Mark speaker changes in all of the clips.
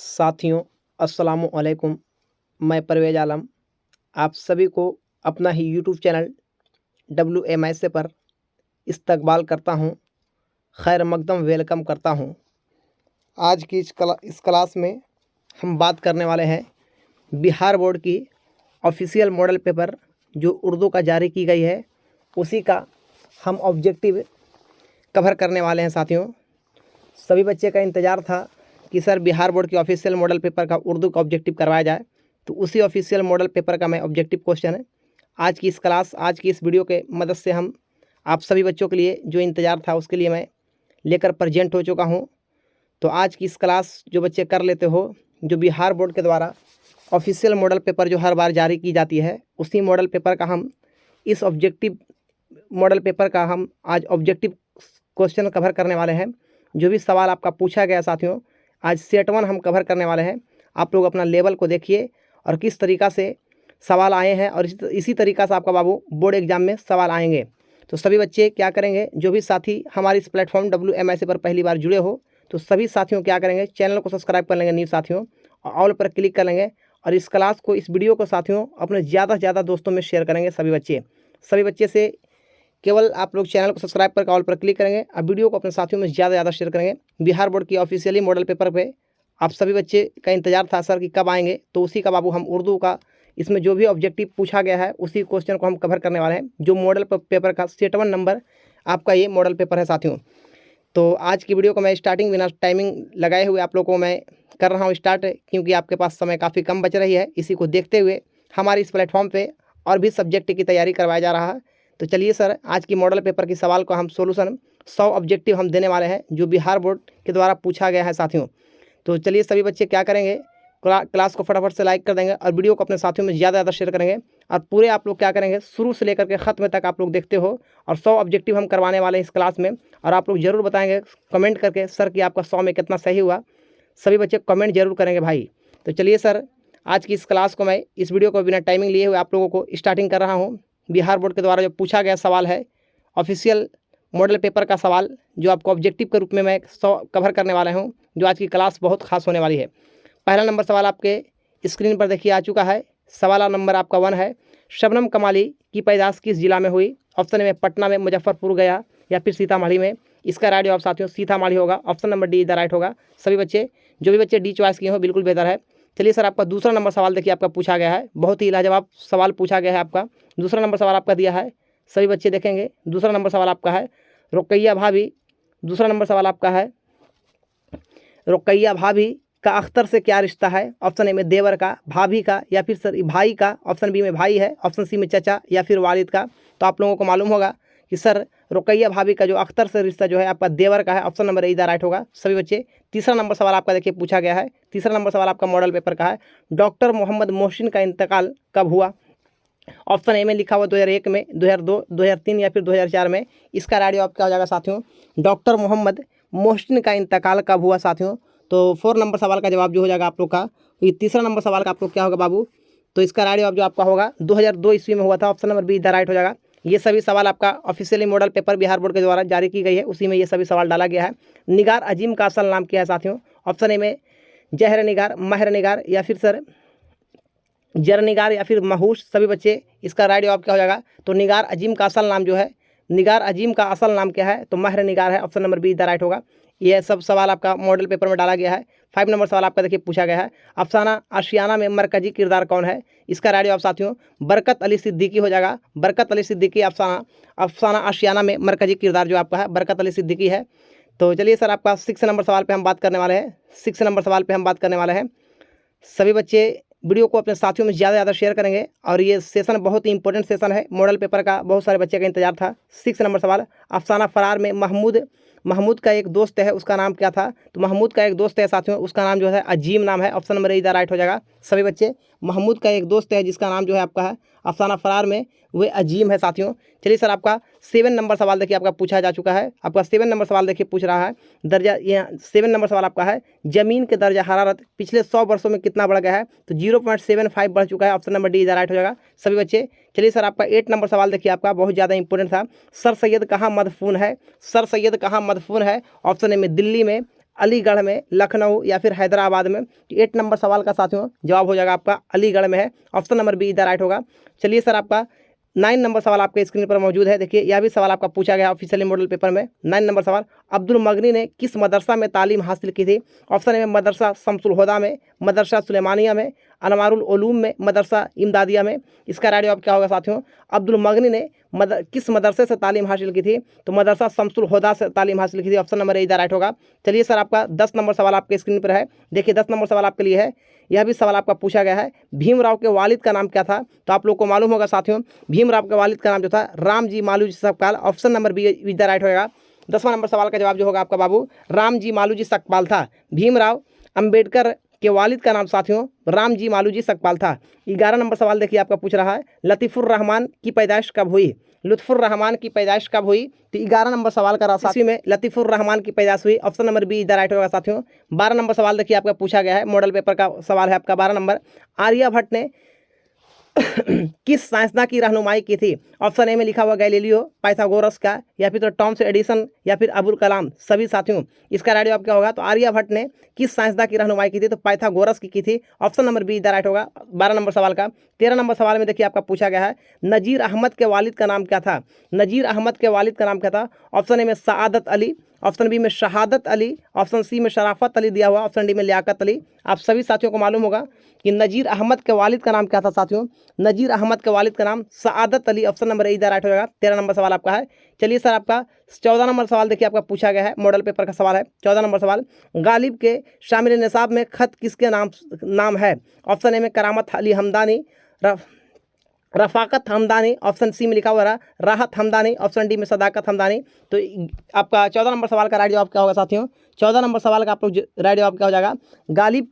Speaker 1: साथियों, अस्सलामु अलैकुम। मैं परवेज़ आलम आप सभी को अपना ही यूट्यूब चैनल WMSA पर इस्तकबाल करता हूं, खैर मकदम वेलकम करता हूं। आज की इस क्लास में हम बात करने वाले हैं बिहार बोर्ड की ऑफिशियल मॉडल पेपर जो उर्दू का जारी की गई है, उसी का हम ऑब्जेक्टिव कवर करने वाले हैं। साथियों, सभी बच्चे का इंतज़ार था कि सर बिहार बोर्ड की ऑफिशियल मॉडल पेपर का उर्दू का ऑब्जेक्टिव करवाया जाए, तो उसी ऑफिशियल मॉडल पेपर का मैं ऑब्जेक्टिव क्वेश्चन है आज की इस वीडियो के मदद से हम आप सभी बच्चों के लिए जो इंतज़ार था उसके लिए मैं लेकर प्रेजेंट हो चुका हूं। तो आज की इस क्लास जो बच्चे कर लेते हो, जो बिहार बोर्ड के द्वारा ऑफिशियल मॉडल पेपर जो हर बार जारी की जाती है, उसी मॉडल पेपर का हम इस ऑब्जेक्टिव मॉडल पेपर का हम आज ऑब्जेक्टिव क्वेश्चन कवर करने वाले हैं। जो भी सवाल आपका पूछा गया साथियों, आज सेट 1 हम कवर करने वाले हैं। आप लोग अपना लेवल को देखिए और किस तरीक़ा से सवाल आए हैं, और इसी तरीक़ा से आपका बाबू बोर्ड एग्जाम में सवाल आएंगे। तो सभी बच्चे क्या करेंगे, जो भी साथी हमारे इस प्लेटफॉर्म WMSA पर पहली बार जुड़े हो, तो सभी साथियों क्या करेंगे, चैनल को सब्सक्राइब कर लेंगे न्यू साथियों, और ऑल पर क्लिक कर लेंगे, और इस क्लास को, इस वीडियो को साथियों अपने ज़्यादा से ज़्यादा दोस्तों में शेयर करेंगे। सभी बच्चे से केवल आप लोग चैनल को सब्सक्राइब कर ऑल पर क्लिक करेंगे और वीडियो को अपने साथियों में ज़्यादा से ज़्यादा शेयर करेंगे। बिहार बोर्ड की ऑफिशियली मॉडल पेपर पे आप सभी बच्चे का इंतजार था सर कि कब आएंगे, तो उसी का बाबू हम उर्दू का इसमें जो भी ऑब्जेक्टिव पूछा गया है उसी क्वेश्चन को हम कवर करने वाले हैं। जो मॉडल पेपर का सेट 1 नंबर आपका ये मॉडल पेपर है साथियों। तो आज की वीडियो को मैं स्टार्टिंग बिना टाइमिंग लगाए हुए आप लोगों को मैं कर रहा हूँ स्टार्ट, क्योंकि आपके पास समय काफ़ी कम बच रही है। इसी को देखते हुए हमारे इस प्लेटफॉर्म पे और भी सब्जेक्ट की तैयारी करवाया जा रहा है। तो चलिए सर, आज की मॉडल पेपर की सवाल को हम सोल्यूशन 100 ऑब्जेक्टिव हम देने वाले हैं जो बिहार बोर्ड के द्वारा पूछा गया है साथियों। तो चलिए सभी बच्चे क्या करेंगे, क्लास को फटाफट से लाइक कर देंगे और वीडियो को अपने साथियों में ज़्यादा शेयर करेंगे, और पूरे आप लोग क्या करेंगे, शुरू से लेकर के ख़त्म तक आप लोग देखते हो, और 100 ऑब्जेक्टिव हम करवाने वाले हैं इस क्लास में। और आप लोग ज़रूर बताएंगे कमेंट करके सर कि आपका 100 में कितना सही हुआ। सभी बच्चे कमेंट जरूर करेंगे भाई। तो चलिए सर, आज की इस क्लास को मैं इस वीडियो को बिना टाइमिंग लिए हुए आप लोगों को स्टार्टिंग कर रहा हूँ। बिहार बोर्ड के द्वारा जो पूछा गया सवाल है ऑफिशियल मॉडल पेपर का सवाल, जो आपको ऑब्जेक्टिव के रूप में मैं 100 कवर करने वाला हूँ, जो आज की क्लास बहुत खास होने वाली है। पहला नंबर सवाल आपके स्क्रीन पर देखिए आ चुका है। सवाल नंबर आपका 1 है, शबनम कमाली की पैदाइश किस जिला में हुई? ऑप्शन में पटना में, मुजफ्फरपुर गया, या फिर सीतामढ़ी में। इसका राइट जवाब साथियों सीतामढ़ी होगा। Option number D is the right होगा। सभी बच्चे, जो भी बच्चे डी चॉइस किए हो बिल्कुल बेहतर है। चलिए सर, आपका दूसरा नंबर सवाल देखिए आपका पूछा गया है, बहुत ही लाजवाब सवाल पूछा गया है आपका। दूसरा नंबर सवाल आपका दिया है, सभी बच्चे देखेंगे। दूसरा नंबर सवाल आपका है, रुकैया भाभी। दूसरा नंबर सवाल आपका है, रुकैया भाभी का अख्तर से क्या रिश्ता है? ऑप्शन ए में देवर का, भाभी का, या फिर सर भाई का। ऑप्शन बी में भाई है। ऑप्शन सी में चचा, या फिर वालिद का। तो आप लोगों को मालूम होगा कि सर रुकैया भाभी का जो अख्तर से रिश्ता जो है आपका देवर का है। Option number A the right होगा सभी बच्चे। तीसरा नंबर सवाल आपका देखिए पूछा गया है। तीसरा नंबर सवाल आपका मॉडल पेपर का है, डॉक्टर मोहम्मद मोहसिन का इंतकाल कब हुआ? ऑप्शन ए में लिखा हुआ 2001 में, 2002, 2003 या फिर 2004 में। इसका राइट जवाब क्या हो जाएगा साथियों, डॉक्टर मोहम्मद मोहसिन का इंतकाल कब हुआ साथियों? तो 4 नंबर सवाल का जवाब जो हो जाएगा आप लोग का, ये तीसरा नंबर सवाल का आप लोग क्या होगा बाबू, तो इसका राइट जवाब जो आपका होगा 2002 ईस्वी में हुआ था। Option number B the right हो जाएगा। ये सभी सवाल आपका officially model paper Bihar board के द्वारा जारी की गई है, उसी में ये सभी सवाल डाला गया है। निगार अजीम का असल नाम क्या है साथियों? ऑप्शन ए में जहर निगार, महर निगार, या फिर सर जर निगार, या फिर महूश। सभी बच्चे, इसका राइट जवाब क्या हो जाएगा, तो निगार अजीम का असल नाम जो है, निगार अजीम का असल नाम क्या है, तो महर निगार है। Option number B the right होगा। ये सब सवाल आपका मॉडल पेपर में डाला गया है। 5 नंबर सवाल आपका देखिए पूछा गया है, अफसाना आशियाना में मरकजी किरदार कौन है? इसका राइट जवाब साथियों बरकत अली सिद्दीकी हो जाएगा। बरकत अली सिद्दीकी अफसाना आशियाना में मरकजी किरदार जो आपका है बरकत अली सिद्दीकी है। तो चलिए सर, आपका 6 नंबर सवाल पे हम बात करने वाले हैं। 6 नंबर सवाल पे हम बात करने वाले हैं। सभी बच्चे वीडियो को अपने साथियों में ज़्यादा शेयर करेंगे, और ये सेशन बहुत ही इंपॉर्टेंट सेशन है मॉडल पेपर का, बहुत सारे बच्चे का इंतजार था। 6 नंबर सवाल, अफसाना फरार में महमूद का एक दोस्त है, उसका नाम क्या था? तो महमूद का एक दोस्त है साथियों, उसका नाम जो है अजीम नाम है। Option number A the right हो जाएगा सभी बच्चे। महमूद का एक दोस्त है जिसका नाम जो है आपका है अफसाना फरार में, वह अजीम है साथियों। चलिए सर, आपका 7 नंबर सवाल देखिए आपका पूछा जा चुका है। आपका 7 नंबर सवाल देखिए पूछ रहा है, दर्जा, ये 7 नंबर सवाल आपका है, ज़मीन के दर्जा हरारत पिछले 100 वर्षों में कितना बढ़ गया है? तो 0.75 बढ़ चुका है। Option number D the right हो जाएगा सभी बच्चे। चलिए सर, आपका 8 नंबर सवाल देखिए आपका बहुत ज़्यादा इंपॉर्टेंट था, सर सैयद कहाँ मदफून है? सर सैयद कहाँ मदफून है? ऑप्शन ए में दिल्ली में, अलीगढ़ में, लखनऊ या फिर हैदराबाद में। 8 नंबर सवाल का साथियों जवाब हो जाएगा आपका अलीगढ़ में है। ऑप्शन नंबर बी इधर राइट होगा। चलिए सर आपका 9 नंबर सवाल आपके स्क्रीन पर मौजूद है। देखिए यह भी सवाल आपका पूछा गया ऑफिशियली मॉडल पेपर में। 9 नंबर सवाल, अब्दुल मगनी ने किस मदरसा में तालीम हासिल की थी? ऑप्शन ए में मदरसा शम्सुल हुदा में, मदरसा सुलेमानिया में, अनवारुल उलूम में, मदरसा इमदादिया में। इसका राइट जवाब क्या होगा साथियों? अब्दुल मगनी ने किस मदरसे से तालीम हासिल की थी? तो मदरसा शम्सुल हुदा से तालीम हासिल की थी। ऑप्शन नंबर ए इधर राइट होगा। चलिए सर आपका 10 नंबर सवाल आपके स्क्रीन पर है। देखिए 10 नंबर सवाल आपके लिए है। यह भी सवाल आपका पूछा गया है, भीमराव के वालिद का नाम क्या था? तो आप लोग को मालूम होगा साथियों, भीमराव के वालिद का नाम जो था Ram ji मालूजी Sakpal. Option number B इधर राइट होगा। 10वां नंबर सवाल का जवाब जो होगा आपका बाबू राम जी मालूजी सकपाल था। भीमराव अंबेडकर के वालिद का नाम साथियों राम जी मालूजी सकपाल था। 11 नंबर सवाल देखिए आपका पूछ रहा है, लतीफ़ुर रहमान की पैदाइश कब हुई? लुत्फुर रहमान की पैदाइश कब हुई? तो 11 नंबर सवाल का राशि में लतीफ़ुर रहमान की पैदाइश हुई। ऑप्शन नंबर बी इधर राइट होगा साथियों। 12 नंबर सवाल देखिए आपका पूछा गया है, मॉडल पेपर का सवाल है आपका 12 नंबर, आर्यभट्ट ने किस साइंसदान की रहनुमाई की थी? ऑप्शन ए में लिखा हुआ गैलीलियो, पाइथागोरस का, या फिर तो टॉमस एडिसन, या फिर अबुल कलाम। सभी साथियों इसका राइट जवाब क्या होगा? तो आर्यभट्ट ने किस साइंसदान की रहनुमाई की थी? तो पाइथागोरस की थी। ऑप्शन नंबर बी इधर राइट होगा 12 नंबर सवाल का। 13 नंबर सवाल में देखिए आपका पूछा गया है, नजीर अहमद के वालिद का नाम क्या था? नजीर अहमद के वालिद का नाम क्या था? ऑप्शन ए में सआदत अली, ऑप्शन बी में शहादत अली, ऑप्शन सी में शराफत अली दिया हुआ, ऑप्शन डी में लियाकत अली। आप सभी साथियों को मालूम होगा कि नजीर अहमद के वालिद का नाम क्या था साथियों? नजीर अहमद के वालिद का नाम सआदत अली। ऑप्शन नंबर इधर राइट होगा। 13 नंबर सवाल आपका है। चलिए सर आपका 14 नंबर सवाल देखिए आपका पूछा गया है, मॉडल पेपर का सवाल है। 14 नंबर सवाल, गालिब के शामिल निसाब में खत किसके नाम है? ऑप्शन ए में करामत अली हमदानी, रफ़ाकत हमदानी, ऑप्शन सी में लिखा हुआ रहा राहत हमदानी, ऑप्शन डी में सदाकत हमदानी। तो आपका 14 नंबर सवाल का राइट जवाब क्या होगा साथियों? 14 नंबर सवाल का आप लोग राइट जवाब क्या हो जाएगा? गालिब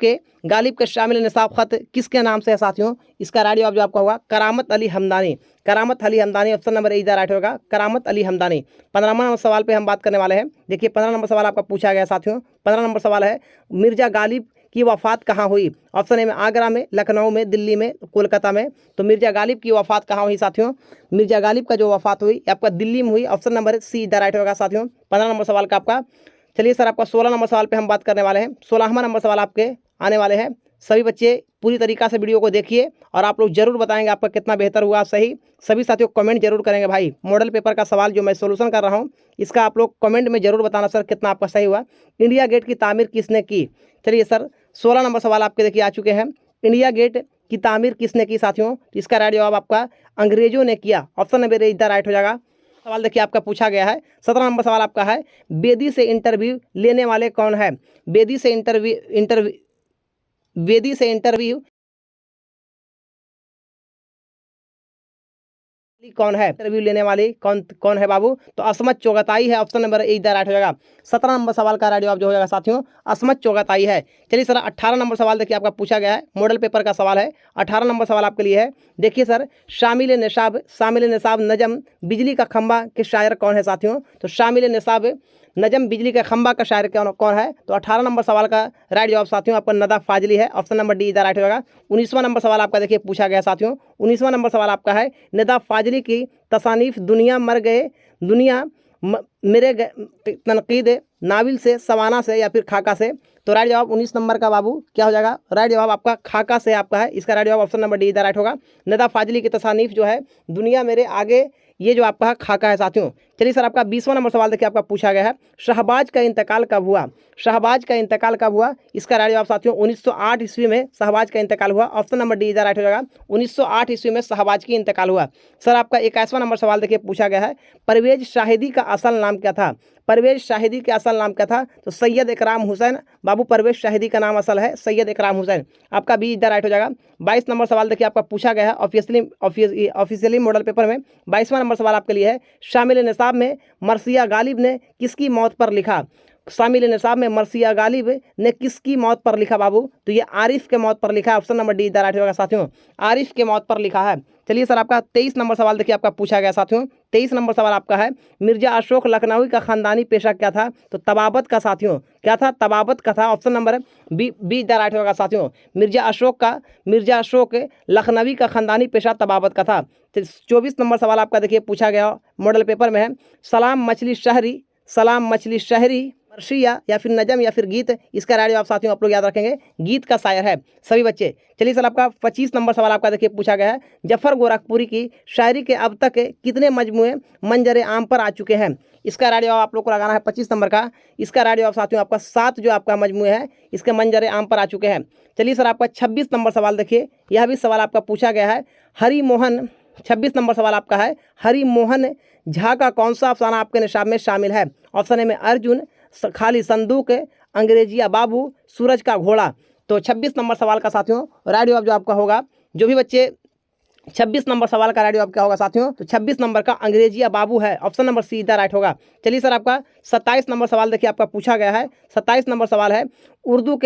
Speaker 1: के शामिल निसाब खत किसके नाम से है साथियों? इसका राइट जवाब जो आपका होगा करामत अली हमदानी। करामत अली हमदानी, ऑप्शन नंबर इधर राइट होगा करामत अली हमदानी। 15वां नंबर सवाल पे हम बात करने वाले हैं। देखिए 15 नंबर सवाल आपका पूछा गया साथियों। 15 नंबर सवाल है, मिर्जा गालिब की वफ़ात कहाँ हुई? ऑप्शन ए में आगरा में, लखनऊ में, दिल्ली में, कोलकाता में। तो मिर्जा गालिब की वफ़ात कहाँ हुई साथियों? मिर्जा गालिब का जो वफ़ात हुई आपका दिल्ली में हुई। ऑप्शन नंबर सी इधर राइट होगा साथियों 15 नंबर सवाल का आपका। चलिए सर आपका 16 नंबर सवाल पे हम बात करने वाले हैं। 16वां नंबर सवाल आपके आने वाले हैं। सभी बच्चे पूरी तरीक़ा से वीडियो को देखिए और आप लोग जरूर बताएंगे आपका कितना बेहतर हुआ सही। सभी साथियों कमेंट जरूर करेंगे भाई। मॉडल पेपर का सवाल जो मैं सोल्यूशन कर रहा हूँ इसका आप लोग कमेंट में जरूर बताना सर कितना आपका सही हुआ। इंडिया गेट की तामीर किसने की? चलिए सर 16 नंबर सवाल आपके देखिए आ चुके हैं। इंडिया गेट की तामीर किसने की साथियों? इसका राइट जवाब आपका अंग्रेजों ने किया। ऑप्शन नंबर इधर राइट हो जाएगा। सवाल देखिए आपका पूछा गया है। 17 नंबर सवाल आपका है, बेदी से इंटरव्यू लेने वाले कौन है? बेदी से इंटरव्यू कौन है? इंटरव्यू लेने वाली कौन है बाबू? तो असमत चोगताई है। ऑप्शन नंबर इधर राइट हो जाएगा। 17 नंबर सवाल का राइट जवाब जो हो जाएगा साथियों असमत चोगताई है। चलिए सर 18 नंबर सवाल देखिए आपका पूछा गया है, मॉडल पेपर का सवाल है। 18 नंबर सवाल आपके लिए है। देखिए सर शामिल निसाब नजम बिजली का खंबा के शायर कौन है साथियों? तो शामिल निसाब नजम बिजली का खंबा का शायर कौन है? तो 18 नंबर सवाल का राइट जवाब साथियों आपका नदा फाजली है। ऑप्शन नंबर डी इधर राइट होगा। 19वां नंबर सवाल आपका देखिए पूछा गया साथियों। 19वां नंबर सवाल आपका है, नदा फाजली की तसानीफ दुनिया मर गए दुनिया मेरे तनकीद नाविल से, सवाना से, या फिर खाका से। तो राइट जवाब 19 नंबर का बाबू क्या हो जाएगा? राइट जवाब आपका खाका से आपका है। इसका राइट जवाब ऑप्शन नंबर डी इधर राइट होगा। नदा फाजली की तसानीफ जो है दुनिया मेरे आगे, ये जो आपका खाका है साथियों। चलिए सर आपका 20वां नंबर सवाल देखिए आपका पूछा गया है, शहबाज का इंतकाल कब हुआ? शहबाज का इंतकाल कब हुआ? इसका राइट जवाब साथियों 1908 ईस्वी में शहबाज का इंतकाल हुआ। ऑप्शन नंबर डी इधर राइट हो जाएगा। 1908 ईस्वी में शहबाज की इंतकाल हुआ। सर आपका 21वां नंबर सवाल देखिए पूछा गया है, परवेज शाहिदी का असल नाम क्या था? परवेज शाहिदी का असल नाम क्या था? तो सैयद इकराम हुसैन बाबू परवेज शाहिदी का नाम असल है सैयद इकराम हुसैन। आपका बी इधर राइट हो जाएगा। 22 नंबर सवाल देखिए आपका पूछा गया है ऑफिशियली मॉडल पेपर में। 22वां नंबर सवाल आपके लिए है, शामिल निसाब में मर्सिया गालिब ने किसकी मौत पर लिखा? शामिल निसाब में मर्सिया गालिब ने किसकी मौत पर लिखा बाबू? तो ये आरिफ के मौत पर लिखा है। ऑप्शन नंबर डी इधर राइट होगा साथियों, आरिफ के मौत पर लिखा है। चलिए सर आपका 23 नंबर सवाल देखिए आपका पूछा गया साथियों। 23 नंबर सवाल आपका है, मिर्जा अशोक लखनवी का खानदानी पेशा क्या था? तो तबाबत का साथियों, क्या था? तबाबत का था। ऑप्शन नंबर बी इधर राइट होगा साथियों। मिर्जा अशोक लखनवी का खानदानी पेशा तबाबत का था। 24 नंबर सवाल आपका देखिए पूछा गया मॉडल पेपर में है, सलाम मछली शहरी मरसिया या फिर नजम या फिर गीत, इसका राइट जवाब साथियों आप लोग याद रखेंगे गीत का शायर है सभी बच्चे। चलिए सर आपका 25 नंबर सवाल आपका देखिए पूछा गया है, जफर गोरखपुरी की शायरी के अब तक कितने मजमूए मंजर आम पर आ चुके हैं। इसका राइट जवाब आप लोग को लगाना है 25 नंबर का। इसका राइट जवाब साथियों आपका 7 जो आपका मजमूए है इसके मंजर आम पर आ चुके हैं। चलिए सर आपका 26 नंबर सवाल देखिए, यह भी सवाल आपका पूछा गया है। हरि मोहन 26 नंबर सवाल आपका है, हरि मोहन झा का कौन सा अफसाना आपके निशाब में शामिल है। ऑप्शन ए में अर्जुन, खाली संदूक, अंग्रेजिया बाबू, सूरज का घोड़ा। तो 26 नंबर सवाल का साथियों राइट जवाब जो आपका होगा, जो भी बच्चे 26 नंबर सवाल का राइट जवाब क्या होगा साथियों, तो 26 नंबर का अंग्रेजिया बाबू है, option number see the right होगा। चलिए सर आपका 27 नंबर सवाल देखिए आपका पूछा गया है। 27 नंबर सवाल है, उर्दू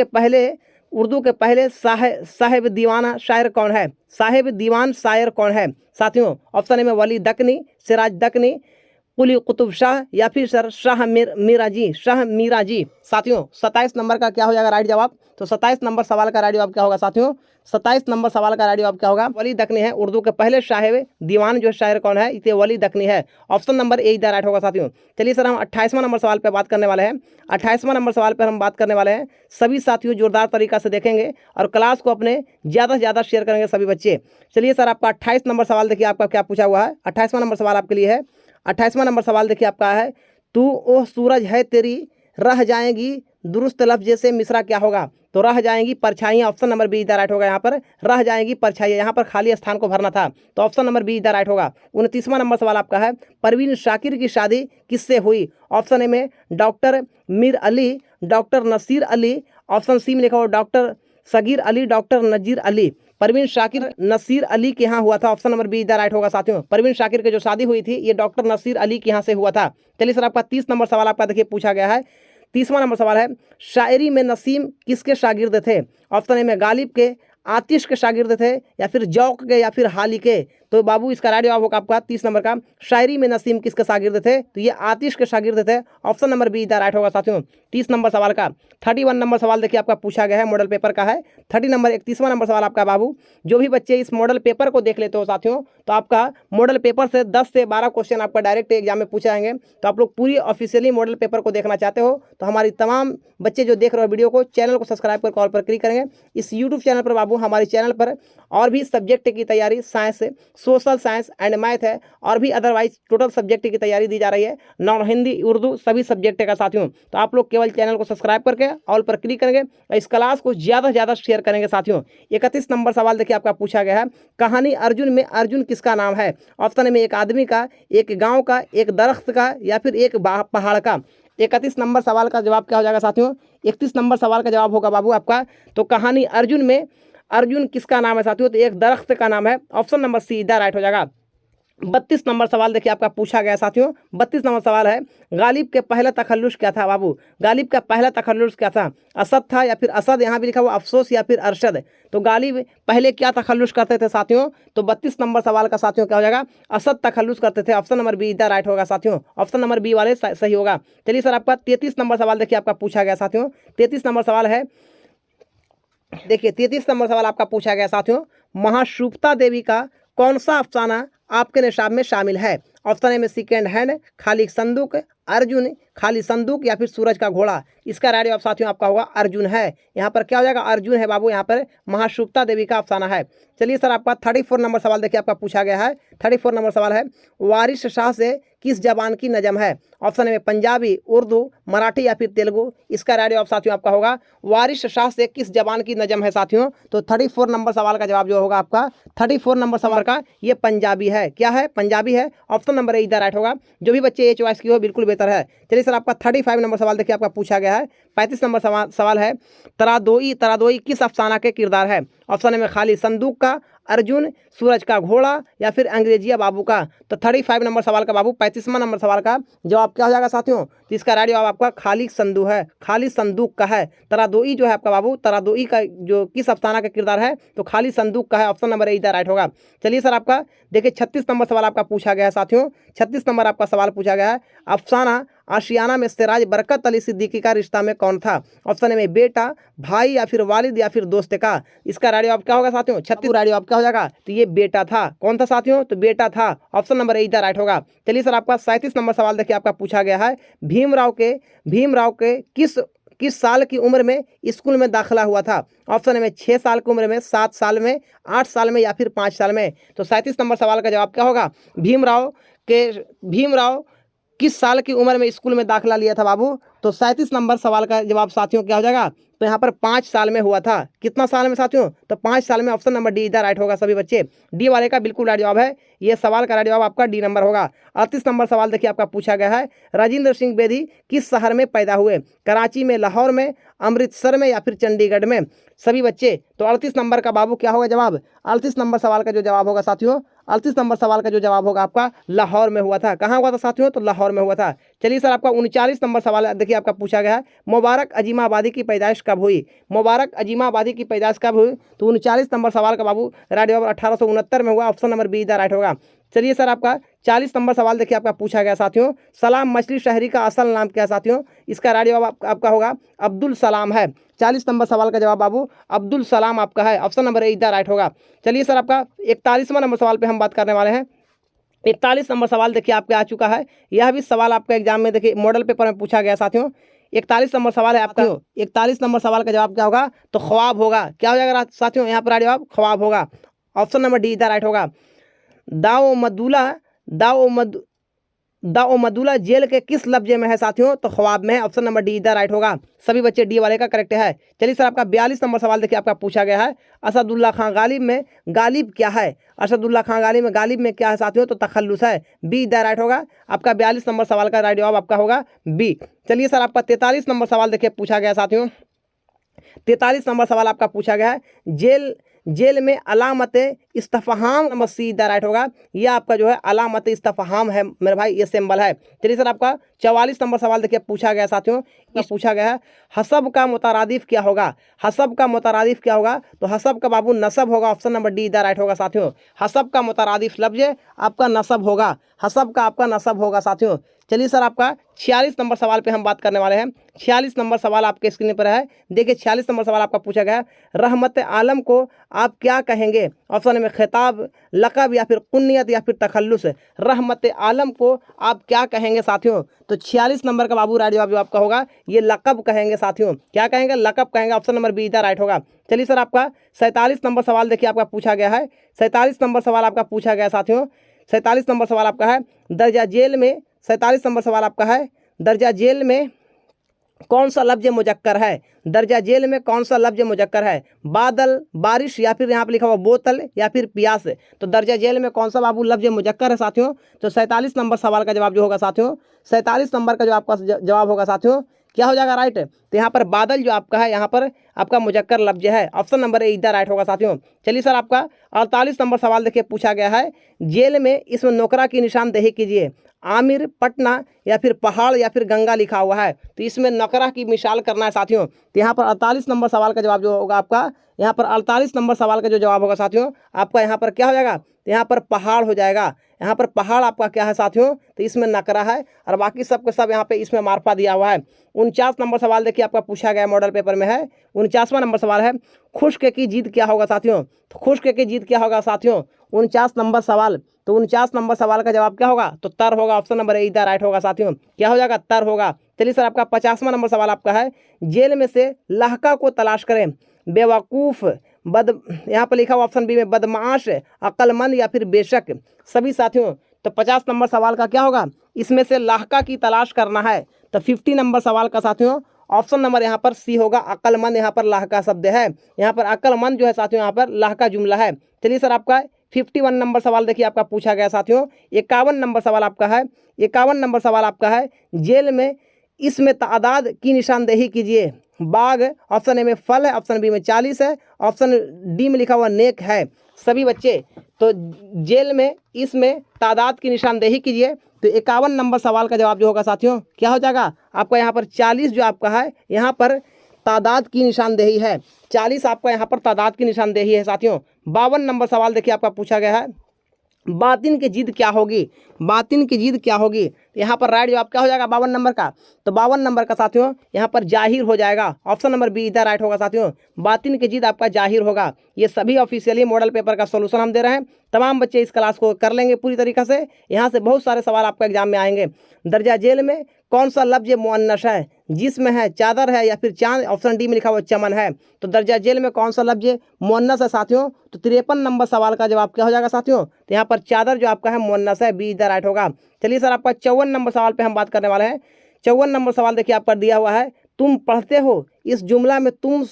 Speaker 1: के पहले साहिब दीवाना शायर कौन है। साहिब दीवान शायर कौन है साथियों। ऑप्शन ए में वली दकनी, सिराज दकनी, कुली कुतुब शाह या फिर सर शाह मीराजी। साथियों 27 नंबर का क्या हो जाएगा राइट जवाब, तो 27 नंबर सवाल का राइट जवाब क्या होगा साथियों, 27 नंबर सवाल का राइट जवाब क्या होगा, वली दकनी है। उर्दू के पहले साहिब दीवान जो शायर कौन है, इसे वली दकनी है, option number A the right होगा साथियों। चलिए सर हम 28वां नंबर सवाल पर बात करने वाले हैं। 28वां नंबर सवाल पर हम बात करने वाले हैं। सभी साथियों जोरदार तरीका से देखेंगे और क्लास को अपने ज़्यादा से ज़्यादा शेयर करेंगे सभी बच्चे। चलिए सर आपका 28 नंबर सवाल देखिए आपका क्या पूछा हुआ है। 28वां नंबर सवाल आपके लिए है। 28वां नंबर सवाल देखिए आपका है, तू ओह सूरज है तेरी रह जाएंगी दुरुस्त लफ्ज जैसे मिसरा क्या होगा। तो रह जाएंगी परछाइयाँ, option number B the right होगा। यहाँ पर रह जाएंगी परछाइयाँ, यहाँ पर खाली स्थान को भरना था, तो option number B the right होगा। 29वां नंबर सवाल आपका है, परवीन शाकिर की शादी किससे हुई। ऑप्शन ए में doctor Mir Ali, doctor Nasir Ali, option C में लिखा हुआ डॉक्टर सगीर अली, डॉक्टर नजीर अली। परवीन शाकिर नसीर अली के यहाँ हुआ था, option number B the right होगा साथियों। परवीन शाकिर की जो शादी हुई थी ये डॉक्टर नसीर अली के यहाँ से हुआ था। चलिए सर आपका 30 नंबर सवाल आपका देखिए पूछा गया है। 30वां नंबर सवाल है, शायरी में नसीम किसके शागिर्द थे। ऑप्शन ए में गालिब के, आतिश के शागिर्द थे या फिर जौक के या फिर हाली के। तो बाबू इसका राइट जवाब होगा आपका 30 नंबर का, शायरी में नसीम किसके शागिर्द थे, तो ये आतिश के शागिर्द थे, option number B the right होगा साथियों 30 नंबर सवाल का। 31 नंबर सवाल देखिए आपका पूछा गया है, मॉडल पेपर का है। 31वां नंबर सवाल आपका बाबू, जो भी बच्चे इस मॉडल पेपर को देख लेते हो साथियों, तो आपका मॉडल पेपर से 10 से 12 क्वेश्चन आपका डायरेक्ट एग्जाम में पूछे जाएंगे। तो आप लोग पूरी ऑफिशियली मॉडल पेपर को देखना चाहते हो तो हमारी तमाम बच्चे जो देख रहे हो वीडियो को, चैनल को सब्सक्राइब कर कॉल पर क्लिक करेंगे। इस यूट्यूब चैनल पर बाबू हमारे चैनल पर और भी सब्जेक्ट की तैयारी, science, social science and math है, और भी अदरवाइज टोटल सब्जेक्ट की तैयारी दी जा रही है, नॉन हिंदी उर्दू सभी सब्जेक्ट का साथियों। तो आप लोग केवल चैनल को सब्सक्राइब करके ऑल पर क्लिक करेंगे और इस क्लास को ज़्यादा से ज़्यादा शेयर करेंगे साथियों। 31 नंबर सवाल देखिए आपका पूछा गया है, कहानी अर्जुन में अर्जुन किसका नाम है। ऑप्शन में एक आदमी का, एक गाँव का, एक दरख्त का या फिर एक पहाड़ का। 31 नंबर सवाल का जवाब क्या हो जाएगा साथियों, 31 नंबर सवाल का जवाब होगा बाबू आपका, तो कहानी अर्जुन में अर्जुन किसका नाम है साथियों, तो एक दरख्त का नाम है, option number see the right हो जाएगा। 32 नंबर सवाल देखिए आपका पूछा गया साथियों। 32 नंबर सवाल है, गालिब के पहला तखल्लुस क्या था बाबू। गालिब का पहला तखल्लुस क्या था, असद था या फिर असद, यहाँ भी लिखा हुआ अफसोस या फिर अरशद। तो गालिब पहले क्या तखल्लुस करते थे साथियों, तो 32 नंबर सवाल का साथियों क्या हो जाएगा, असद तखल्लुस करते थे, option number B the right होगा साथियों, ऑप्शन नंबर बी वाले सही होगा। चलिए सर आपका 33 नंबर सवाल देखिए आपका पूछा गया साथियों। 33 नंबर सवाल है, देखिए 33 नंबर सवाल आपका पूछा गया साथियों, महाशुभता देवी का कौन सा अफसाना आपके निशाब में शामिल है। ऑप्शन ए में सेकेंड हैंड, खाली संदूक, अर्जुन, खाली संदूक या फिर सूरज का घोड़ा। इसका राइट जवाब साथियों आपका होगा अर्जुन है। यहाँ पर क्या हो जाएगा, अर्जुन है बाबू, यहाँ पर महाशुभता देवी का अफसाना है। चलिए सर आपका 34 नंबर सवाल देखिए आपका पूछा गया है। 34 नंबर सवाल है, वारिस शाह से किस जबान की नज़म है। ऑप्शन में पंजाबी, उर्दू, मराठी या फिर तेलुगु। इसका राइट जवाब साथियों आपका होगा, वारिस शाह से किस जबान की नज़म है साथियों। तो 34 नंबर सवाल का जवाब जो होगा आपका 34 नंबर सवाल का ये पंजाबी है। क्या है, पंजाबी है, option number A the right होगा। जो भी बच्चे ये चॉइस की हो बिल्कुल बेहतर है। चलिए सर आपका 35 नंबर सवाल देखिए आपका पूछा गया है। 35 नंबर सवाल है, तरादोई किस अफसाना के किरदार है। ऑप्शन में खाली संदूक का, अर्जुन, सूरज का घोड़ा या फिर अंग्रेजिया बाबू का। तो 35 नंबर सवाल का बाबू 35वां नंबर सवाल का जवाब क्या हो जाएगा साथियों, तो इसका राइट जवाब आपका खाली संदूक है, खाली संदूक का है। तरादोई जो है आपका बाबू, तरादोई का जो किस अफसाना का किरदार है, तो खाली संदूक का है, ऑप्शन नंबर ए राइट होगा। चलिए सर आपका देखिए 36 नंबर सवाल आपका पूछा गया है साथियों। 36 नंबर आपका सवाल पूछा गया है, अफसाना आशियाना में सिराज बरकत अली सिद्दीकी का रिश्ता में कौन था? ऑप्शन ए में बेटा, भाई या फिर वालिद या फिर दोस्त का। इसका राइट जवाब क्या होगा साथियों? 36 राइट जवाब क्या हो जाएगा? तो ये बेटा था। कौन था साथियों? तो बेटा था। ऑप्शन नंबर ए राइट होगा। चलिए सर आपका 37 नंबर सवाल देखिए आपका पूछा गया है, भीमराव के किस साल की उम्र में स्कूल में दाखिला हुआ था? ऑप्शन में 6 साल की उम्र में, 7 साल में, 8 साल में या फिर 5 साल में। तो 37 नंबर सवाल का जवाब क्या होगा? भीमराव किस साल की उम्र में स्कूल में दाखिला लिया था बाबू? तो 37 नंबर सवाल का जवाब साथियों क्या हो जाएगा? तो यहाँ पर 5 साल में हुआ था। कितना साल में साथियों? तो 5 साल में। ऑप्शन नंबर डी इधर राइट होगा सभी बच्चे। डी वाले का बिल्कुल राइट जवाब है। ये सवाल का राइट जवाब आपका डी नंबर होगा। 38 नंबर सवाल देखिए आपका पूछा गया है, राजेंद्र सिंह बेदी किस शहर में पैदा हुए? कराची में, लाहौर में, अमृतसर में या फिर चंडीगढ़ में? सभी बच्चे तो 38 नंबर का बाबू क्या होगा जवाब? 38 नंबर सवाल का जो जवाब होगा साथियों, 38 नंबर सवाल का जो जवाब होगा आपका लाहौर में हुआ था। कहाँ हुआ था साथियों? तो लाहौर में हुआ था। चलिए सर आपका 39 नंबर सवाल देखिए आपका पूछा गया है, मुबारक अजीमाबादी की पैदाइश कब हुई? मुबारक अजीमाबादी की पैदाइश कब हुई? तो 39 नंबर सवाल का बाबू राइट जवाब 1869 में हुआ। ऑप्शन नंबर बी राइट होगा। चलिए सर आपका 40 नंबर सवाल देखिए आपका पूछा गया साथियों, सलाम मछली शहरी का असल नाम क्या है साथियों? इसका राइट जवाब आपका होगा अब्दुल सलाम है। 40 नंबर सवाल का जवाब बाबू अब्दुल सलाम आपका है। ऑप्शन नंबर ए राइट होगा। चलिए सर आपका 41वां नंबर सवाल पे हम बात करने वाले हैं। 41 नंबर सवाल देखिए आपके आ चुका है। यह भी सवाल आपका एग्जाम में देखिए मॉडल पेपर में पूछा गया साथियों। 41 नंबर सवाल है आपका। 41 नंबर सवाल का जवाब क्या होगा? तो ख्वाब होगा। क्या हो जाएगा साथियों? यहाँ पर राइट जवाब ख्वाब होगा। ऑप्शन नंबर डी इधर राइट होगा। दाओ मदुला जेल के किस लफ्जे में है साथियों? तो ख्वाब में है। ऑप्शन नंबर डी इधर राइट होगा। सभी बच्चे डी वाले का करेक्ट है। चलिए सर आपका 42 नंबर सवाल देखिए आपका पूछा गया है, असदुल्ला खां गालिब में गालिब क्या है? असदुल्ला खां गालिब में क्या है साथियों? तो तखल्लुस है। बी इधर राइट होगा। आपका 42 नंबर सवाल का राइट जवाब आपका होगा बी। चलिए सर आपका 43 नंबर सवाल देखिए पूछा गया साथियों। 43 नंबर सवाल आपका पूछा गया है, जेल में अलामत इस्तफहाम नंबर सी इधर राइट होगा। यह आपका जो है अलामत इस्तफहाम है मेरे भाई, ये सिंबल है। चलिए सर आपका 44 नंबर सवाल देखिए पूछा गया साथियों। इस पूछा गया है, हसब का मुतरादिफ क्या होगा? हसब का मुतरादिफ क्या होगा? तो हसब का बाबू नसब होगा। ऑप्शन नंबर डी इधर राइट होगा साथियों। हसब का मुतरादिफ लफ्ज आपका नसब होगा। हसब का आपका नसब होगा साथियों। चलिए सर आपका 46 नंबर सवाल पे हम बात करने वाले हैं। 46 नंबर सवाल आपके स्क्रीन पर है। देखिए 46 नंबर सवाल आपका पूछा गया है, रहमत आलम को आप क्या कहेंगे? ऑप्शन में खिताब, लक़ब या फिर कुन्नियत या फिर तखल्लुस। रहमत आलम को आप क्या कहेंगे साथियों? तो 46 नंबर का बाबू राइट जवाब जो आपका होगा ये लक़ब कहेंगे साथियों। क्या कहेंगे? लक़ब कहेंगे। ऑप्शन नंबर बी इधर राइट होगा। चलिए सर आपका 47 नंबर सवाल देखिए आपका पूछा गया है। 47 नंबर सवाल आपका पूछा गया साथियों। 47 नंबर सवाल आपका है, दर्जा जेल में 47 नंबर सवाल आपका है, दर्जा जेल में कौन सा लफ्ज मुजक्कर है? दर्जा जेल में कौन सा लफ्ज मुजक्कर है? बादल, बारिश या फिर यहाँ पर लिखा हुआ बोतल या फिर प्यास। तो दर्जा जेल में कौन सा बाबू लफ्ज मुजक्कर है साथियों? तो 47 नंबर सवाल का जवाब जो होगा साथियों, 47 नंबर का जो आपका जवाब होगा साथियों क्या हो जाएगा? राइट। तो यहाँ पर बादल जो आपका है यहाँ पर आपका मुजक्कर लफ्ज है। ऑप्शन नंबर ए इधर राइट होगा साथियों। चलिए सर आपका 48 नंबर सवाल देखिए पूछा गया है, जेल में इसमें नौकरा की निशानदेही कीजिए। आमिर, पटना या फिर पहाड़ या फिर गंगा लिखा हुआ है, तो इसमें नौकरा की मिसाल करना है साथियों। तो यहाँ पर 48 नंबर सवाल का जवाब जो होगा आपका, यहाँ पर 48 नंबर सवाल का जो जवाब होगा साथियों आपका यहाँ पर क्या हो जाएगा? तो यहाँ पर पहाड़ हो जाएगा। यहाँ पर पहाड़ आपका क्या है साथियों? तो इसमें नकरा है और बाकी सब के सब यहाँ पे इसमें मार्फा दिया हुआ है। 49 नंबर सवाल देखिए आपका पूछा गया मॉडल पेपर में है। 49वां नंबर सवाल है, खुश्क की जीत क्या होगा साथियों? तो खुश्क की जीत क्या होगा साथियों? 49 नंबर सवाल। तो 49 नंबर सवाल का जवाब क्या होगा? तो तर होगा। ऑप्शन नंबर ए इधर राइट होगा साथियों। क्या हो जाएगा? तर होगा। चलिए सर आपका 50वां नंबर सवाल आपका है, जेल में से लाहका को तलाश करें। बेवकूफ़, यहाँ पर लिखा हुआ ऑप्शन बी में बदमाश, अक्लमंद या फिर बेशक। सभी साथियों तो 50 नंबर सवाल का क्या होगा? इसमें से लाहका की तलाश करना है। तो 50 नंबर सवाल का साथियों ऑप्शन नंबर यहाँ पर सी होगा, अक्लमंद। यहाँ पर लाहका शब्द है, यहाँ पर अक्लमंद जो है साथियों यहाँ पर लाहका जुमला है। चलिए सर आपका 51 नंबर सवाल देखिए आपका पूछा गया साथियों। 51 नंबर सवाल आपका है। 51 नंबर सवाल आपका है, जेल में इसमें तादाद की निशानदेही कीजिए। बाघ, ऑप्शन ए में फल है, ऑप्शन बी में 40 है, ऑप्शन डी में लिखा हुआ नेक है। सभी बच्चे तो जेल में इसमें तादाद की निशानदेही कीजिए। तो 51 नंबर सवाल का जवाब जो होगा साथियों क्या हो जाएगा? आपका यहाँ पर 40 जो आपका है यहाँ पर तादाद की निशानदेही है। 40 आपका यहाँ पर तादाद की निशानदेही है साथियों। 52 नंबर सवाल देखिए आपका पूछा गया है। बातिन की जिद क्या होगी, बातिन की जिद क्या होगी। यहाँ पर राइट जवाब क्या हो जाएगा 52 नंबर का। तो 52 नंबर का साथियों यहाँ पर जाहिर हो जाएगा। ऑप्शन नंबर बी इधर राइट होगा साथियों। बातिन की जिद आपका जाहिर होगा। ये सभी ऑफिशियली मॉडल पेपर का सोल्यूशन हम दे रहे हैं। तमाम बच्चे इस क्लास को कर लेंगे पूरी तरीके से। यहाँ से बहुत सारे सवाल आपका एग्जाम में आएंगे। दर्जा जेल में कौन सा लफ्ज मुअन्नस है, जिसमें है चादर है या फिर चांद। ऑप्शन डी में लिखा हुआ चमन है। तो दर्जा जेल में कौन सा लफ्ज मुअन्नस है साथियों। तो 53 नंबर सवाल का जवाब क्या हो जाएगा साथियों। तो यहाँ पर चादर जो आपका है मुअन्नस है, बी इधर राइट होगा। चलिए सर आपका 54 नंबर सवाल पे हम बात करने वाले हैं। 54 नंबर सवाल देखिए आपका दिया हुआ है, तुम पढ़ते हो इस जुमला में तुम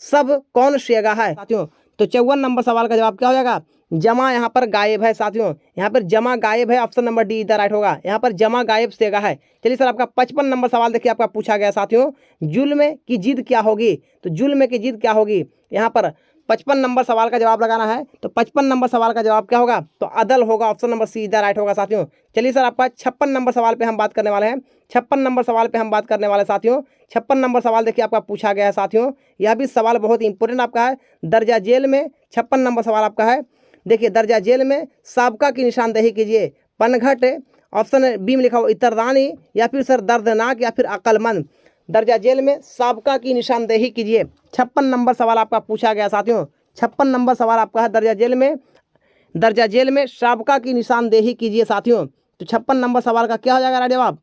Speaker 1: सब कौन शेगा है साथियों। तो 54 नंबर सवाल का जवाब क्या हो जाएगा, जमा यहाँ पर गायब है साथियों। यहाँ पर जमा गायब है, ऑप्शन नंबर डी इधर राइट होगा। यहाँ पर जमा गायब शेगा है। चलिए सर आपका 55 नंबर सवाल देखिए आपका पूछा गया साथियों, जुल्म की जिद क्या होगी। तो जुल्म की जिद क्या होगी, यहाँ पर 55 नंबर सवाल का जवाब लगाना है। तो 55 नंबर सवाल का जवाब क्या होगा, तो अदल होगा। ऑप्शन नंबर सी इधर राइट होगा साथियों। चलिए सर आपका 56 नंबर सवाल पे हम बात करने वाले हैं। 56 नंबर सवाल पे हम बात करने वाले साथियों। 56 नंबर सवाल देखिए आपका पूछा गया है साथियों। यह भी सवाल बहुत इंपॉर्टेंट आपका है। दर्जा जेल में 56 नंबर सवाल आपका है। देखिए दर्जा जेल में साबका की निशानदेही कीजिए। पनघट, ऑप्शन बी में लिखा हुआ इतरदानी, या फिर सर दर्दनाक, या फिर अक्लमंद। दर्जा जेल में साबका की निशानदेही कीजिए। 56 नंबर सवाल आपका पूछा गया साथियों। 56 नंबर सवाल आपका है, दर्जा जेल में साबका की निशानदेही कीजिए साथियों। तो 56 नंबर सवाल का क्या हो जाएगा जवाब,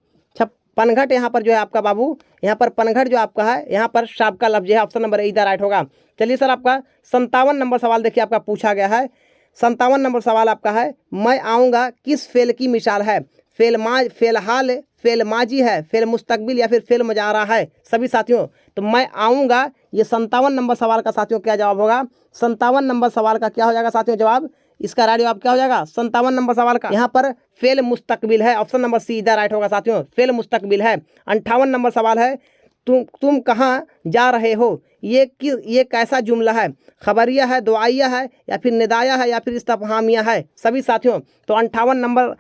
Speaker 1: पनघट। यहाँ पर जो है आपका बाबू, यहाँ पर पनघट जो आपका है, यहाँ पर साबका लफ्ज है। ऑप्शन नंबर ए इधर राइट होगा। चलिए सर आपका 57 नंबर सवाल देखिए आपका पूछा गया है। 57 नंबर सवाल आपका है, मैं आऊँगा किस फेल की मिसाल है। फेल हाल, फेल माजी है, फेल मुस्तकबिल, या फिर फेल मुजारा है सभी साथियों। तो मैं आऊँगा, ये 57 नंबर सवाल का साथियों क्या जवाब होगा। 57 नंबर सवाल का क्या हो जाएगा साथियों जवाब, इसका राइट जवाब क्या हो जाएगा 57 नंबर सवाल का। यहाँ पर फेल मुस्तकबिल है। ऑप्शन नंबर सी इधर राइट होगा साथियों, फेल मुस्तकबिल है। 58 नंबर सवाल है, तुम कहाँ जा रहे हो, ये कैसा जुमला है। खबरिया है, दुआइया है, या फिर निदाया है, या फिर इस्तफहामिया है सभी साथियों। तो 58 नंबर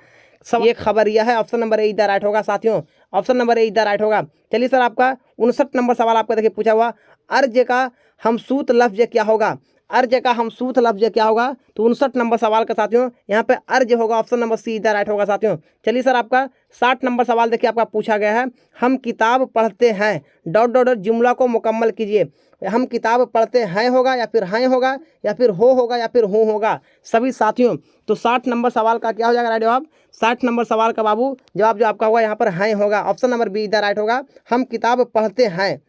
Speaker 1: सब ये खबरिया है। ऑप्शन नंबर ए इधर राइट होगा साथियों। ऑप्शन नंबर ए इधर राइट होगा। चलिए सर आपका 59 नंबर सवाल आपका देखिए पूछा हुआ, अर्ज का हमसूत लफ्ज क्या होगा। अर्ज का हमसूत लफ्ज क्या होगा। तो 59 नंबर सवाल का साथियों यहाँ पे अर्ज होगा। ऑप्शन नंबर सी इधर राइट होगा साथियों। चलिए सर आपका 60 नंबर सवाल देखिए आपका पूछा गया है, हम किताब पढ़ते हैं डॉट डॉट जुमला को मुकम्मल कीजिए। हम किताब पढ़ते हैं होगा, या फिर हैं होगा, या फिर हो होगा, या फिर हूँ होगा सभी साथियों। तो 60 नंबर सवाल का क्या हो जाएगा राइट जवाब। 60 नंबर सवाल का बाबू जवाब जो आपका होगा यहाँ पर हैं होगा। ऑप्शन नंबर बी इधर राइट होगा, हम किताब पढ़ते हैं,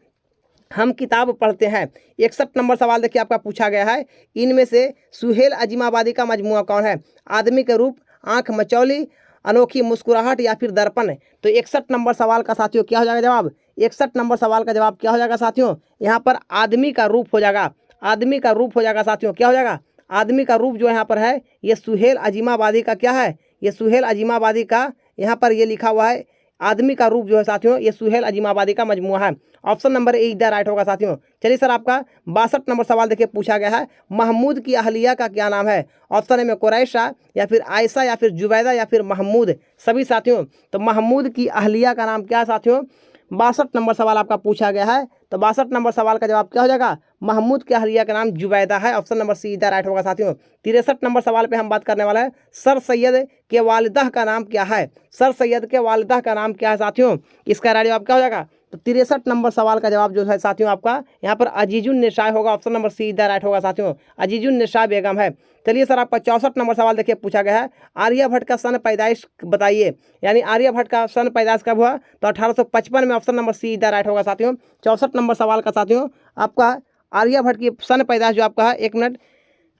Speaker 1: हम किताब पढ़ते हैं। 61 नंबर सवाल देखिए आपका पूछा गया है, इनमें से सुहेल अजीमाबादी का मजमुआ कौन है। आदमी के रूप, आंख मचौली, अनोखी मुस्कुराहट, या फिर दर्पण। तो 61 नंबर सवाल का साथियों क्या हो जाएगा जवाब। 61 नंबर सवाल का जवाब क्या हो जाएगा साथियों, यहाँ पर आदमी का रूप हो जाएगा। आदमी का रूप हो जाएगा साथियों, क्या हो जाएगा आदमी का रूप जो यहाँ पर है, ये सुहेल अजीमाबादी का क्या है, ये सुहेल अजीमाबादी का यहाँ पर ये लिखा हुआ है। आदमी का रूप जो है साथियों, ये सुहेल अजीमाबादी का मजमुआ है। ऑप्शन नंबर ए इधर राइट होगा साथियों। चलिए सर आपका 62 नंबर सवाल देखिए पूछा गया है, महमूद की अहलिया का क्या नाम है। ऑप्शन ए में कुरैशा, या फिर आयशा, या फिर जुबैदा, या फिर महमूद सभी साथियों। तो महमूद की अहलिया का नाम क्या है साथियों। 62 नंबर सवाल आपका पूछा गया है। तो 62 नंबर सवाल का जवाब क्या हो जाएगा, महमूद के अहलिया का नाम जुबैदा है। ऑप्शन नंबर सी इधर राइट होगा साथियों। 63 नंबर सवाल पे हम बात करने वाले हैं, सर सैयद के वालिदा का नाम क्या है। सर सैयद के वालिदा का नाम क्या है साथियों, इसका राइट जवाब क्या हो जाएगा। तो 63 नंबर सवाल का जवाब जो है साथियों आपका यहाँ पर अजीजुन निशा होगा। ऑप्शन नंबर सी इधर राइट होगा साथियों, अजीजुन निशा बेगम है। चलिए सर आपका 64 नंबर सवाल देखिए पूछा गया है, आर्यभट्ट का सन पैदाइश बताइए। यानी आर्यभट्ट का सन पैदाइश कब हुआ, तो 1855 में। ऑप्शन नंबर सी इधर राइट होगा साथियों। 64 नंबर सवाल का साथियों आपका आर्यभट्ट की सन पैदाइश जो आपका है, एक मिनट,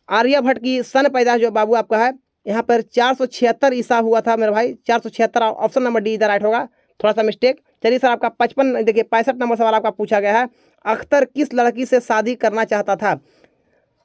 Speaker 1: आर्यभट्ट की सन पैदाइश जो बाबू आपका है यहाँ पर 476 ईसा हुआ था मेरे भाई, 476। ऑप्शन नंबर डी इधर राइट होगा, थोड़ा सा मिस्टेक। चलिए सर आपका 55 देखिए 65 नंबर सवाल आपका पूछा गया है, अख्तर किस लड़की से शादी करना चाहता था।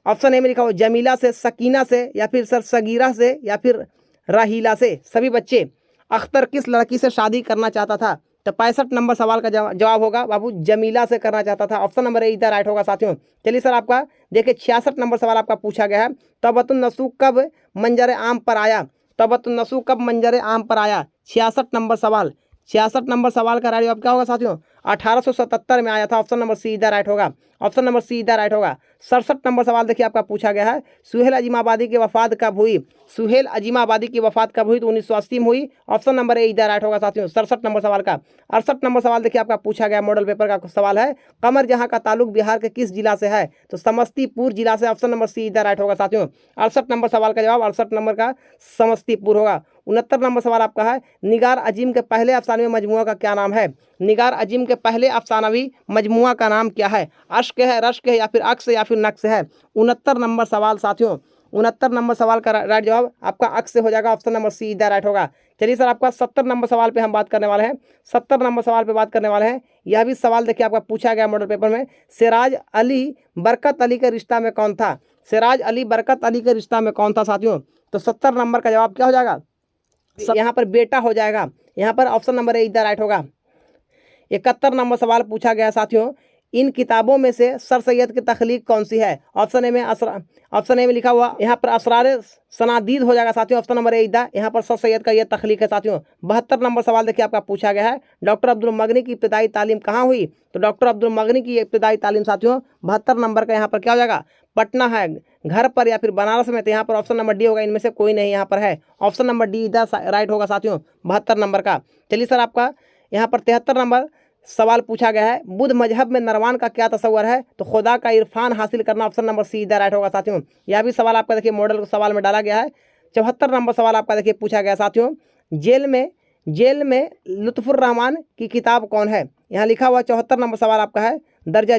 Speaker 1: ऑप्शन ए में लिखा हो जमीला से, सकीना से, या फिर सर सगीरा से, या फिर राहीला से सभी बच्चे। अख्तर किस लड़की से शादी करना चाहता था। तो 65 नंबर सवाल का जवाब होगा बाबू जमीला से करना चाहता था। ऑप्शन नंबर ए इधर राइट होगा साथियों। चलिए सर आपका देखिए 66 नंबर सवाल आपका पूछा गया है, तबतुन नसूक कब मंजर आम पर आया। तबतुन नसूक कब मंजर आम पर आया। 66 नंबर सवाल, 66 नंबर सवाल का राइट जवाब क्या होगा साथियों, 1877 में आया था। ऑप्शन नंबर सी इधर राइट होगा। ऑप्शन नंबर सी इधर राइट होगा। 67 नंबर सवाल देखिए आपका पूछा गया है, सुहेल अजीमाबादी की वफात कब हुई? सुहेल अजीमाबादी की वफात कब हुई? तो 1980 में हुई। ऑप्शन नंबर ए इधर राइट होगा साथियों 67 नंबर सवाल का। 68 नंबर सवाल देखिए आपका पूछा गया, मॉडल पेपर का सवाल है, कमर जहां का ताल्लुक बिहार के किस जिला से है? तो समस्तीपुर जिला से। ऑप्शन नंबर सी इधर राइट होगा साथियों। 68 नंबर सवाल का जवाब 68 नंबर का समस्तीपुर होगा। 69 नंबर सवाल आपका है, निगार अजीम के पहले अफसानवी मजमुआ का क्या नाम है? निगार अजीम के पहले अफसानवी मजमुआ का नाम क्या है? अश्क है, रश्क है, या फिर अक्स या फिर नक्श है? 69 नंबर सवाल साथियों, 69 नंबर सवाल का राइट जवाब आपका अक्स से हो जाएगा। ऑप्शन नंबर सी इधर राइट होगा। चलिए सर, आपका 70 नंबर सवाल पे हम बात करने वाले हैं। 70 नंबर सवाल पे बात करने वाले हैं। यह भी सवाल देखिए आपका पूछा गया मॉडल पेपर में, सिराज अली बरकत अली के रिश्ता में कौन था? सिराज अली बरकत अली के रिश्ता में कौन था साथियों? तो 70 नंबर का जवाब क्या हो जाएगा? यहाँ पर बेटा हो जाएगा। यहाँ पर ऑप्शन नंबर ए इधर राइट होगा। 71 नंबर सवाल पूछा गया साथियों, इन किताबों में से सर सैयद की तख्लीक कौन सी है? ऑप्शन ए में लिखा हुआ यहाँ पर असरार सनादीद हो जाएगा साथियों। ऑप्शन नंबर ए इधर, यहाँ पर सर सैयद का ये तख्लीक है साथियों। 72 नंबर सवाल देखिए आपका पूछा गया है, डॉक्टर अब्दुल मगनी की इब्तिदाई तालीम कहाँ हुई? तो डॉक्टर अब्दुल मगनी की इब्तिदाई तालीम साथियों 72 नंबर का यहाँ पर क्या हो जाएगा? पटना है, घर पर या फिर बनारस में? तो यहाँ पर ऑप्शन नंबर डी होगा, इनमें से कोई नहीं यहाँ पर है। ऑप्शन नंबर डी इधर राइट होगा साथियों 72 नंबर का। चलिए सर, आपका यहाँ पर 73 नंबर सवाल पूछा गया है, बुद्ध मजहब में नरवान का क्या तस्वर है? तो खुदा का इरफान हासिल करना। ऑप्शन नंबर सी इधर राइट होगा साथियों। यह भी सवाल आपका देखिए मॉडल सवाल में डाला गया है। 74 नंबर सवाल आपका देखिए पूछा गया साथियों, जेल में लुत्फुर रहमान की किताब कौन है? यहाँ लिखा हुआ 74 नंबर सवाल आपका है, दर्जा